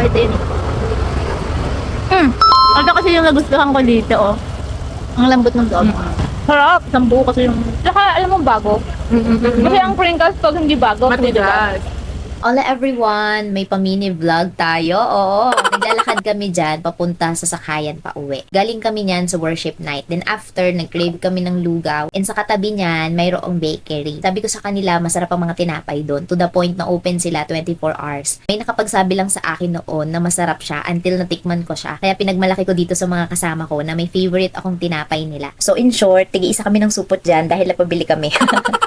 pa ito yun. Ito kasi yung nagustuhan ko dito, oh. Ang lambot ng loob. Sarap. Isang buo kasi yung... Tsaka, alam mo, bago. Kasi ang Pringles, pag hindi bago, Matigas. Hola everyone! May pa-mini vlog tayo. Oo, naglalakad kami dyan papunta sa sakayan pa uwi. Galing kami niyan sa worship night. Then after, nag-crave kami ng lugaw. And sa katabi niyan, mayroong bakery. Sabi ko sa kanila, masarap ang mga tinapay doon. To the point na open sila 24 hours. May nakapagsabi lang sa akin noon na masarap siya until natikman ko siya. Kaya pinagmalaki ko dito sa mga kasama ko na may favorite akong tinapay nila. So in short, tig-isa kami ng supot dyan dahil napabili kami.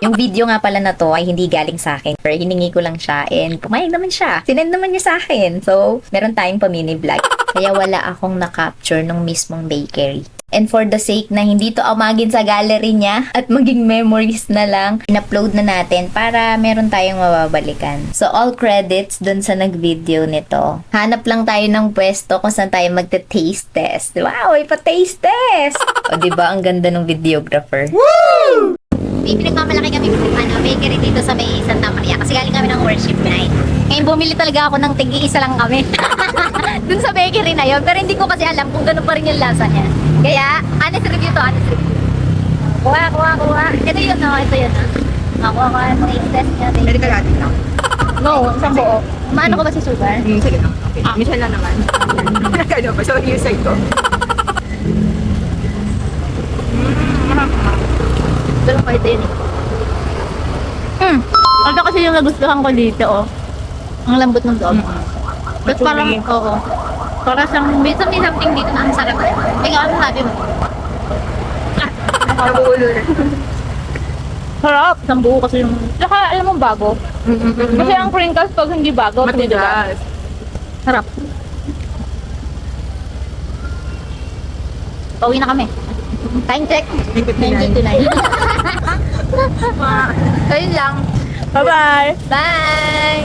Yung video nga pala na to ay hindi galing sa akin. Pero hiningi ko lang siya and pumayag naman siya. Sinend naman niya sa akin. So, meron tayong pa-mini vlog. Kaya wala akong na-capture nung mismong bakery. And for the sake na hindi to amagin sa gallery niya at maging memories na lang, in-upload na natin para meron tayong mababalikan. So, all credits dun sa nag-video nito. Hanap lang tayo ng pwesto kung saan tayo magte-taste test. Wow, may pa-taste test! O, diba? Ang ganda ng videographer. Woo! May pinagmamalaki kami bakery dito sa may Santa Maria kasi galing kami ng worship night. Ngayon bumili talaga ako ng tig-iisa lang kami. Dun sa bakery na yon, pero hindi ko kasi alam kung gano'n pa rin yung lasa niya. Kaya, honest review to, honest review. Kuha. Ito yun, no? Ito yun, no? Kuha ko, taste test niya. Pwede ka natin lang. No, isang buo. Maano ko ba si sugar? Sige lang. Okay. Minsan lang naman. Nagkano ba? So, yung side ko. Pero pa ito yun. Ito kasi yung nagustuhan ko dito, oh. Ang lambot ng loob. Tapos parang, oo. Para siyang, may something dito na ang sarap. May ano sabi mo? Nabuulo na. Sarap. Isang buo kasi yung... Tsaka, alam mo, bago. Kasi ang Pringles, pag hindi bago, Matigas. sarap. Pauwi na kami. Time check. 9:59. So, yun lang. Bye-bye! Bye!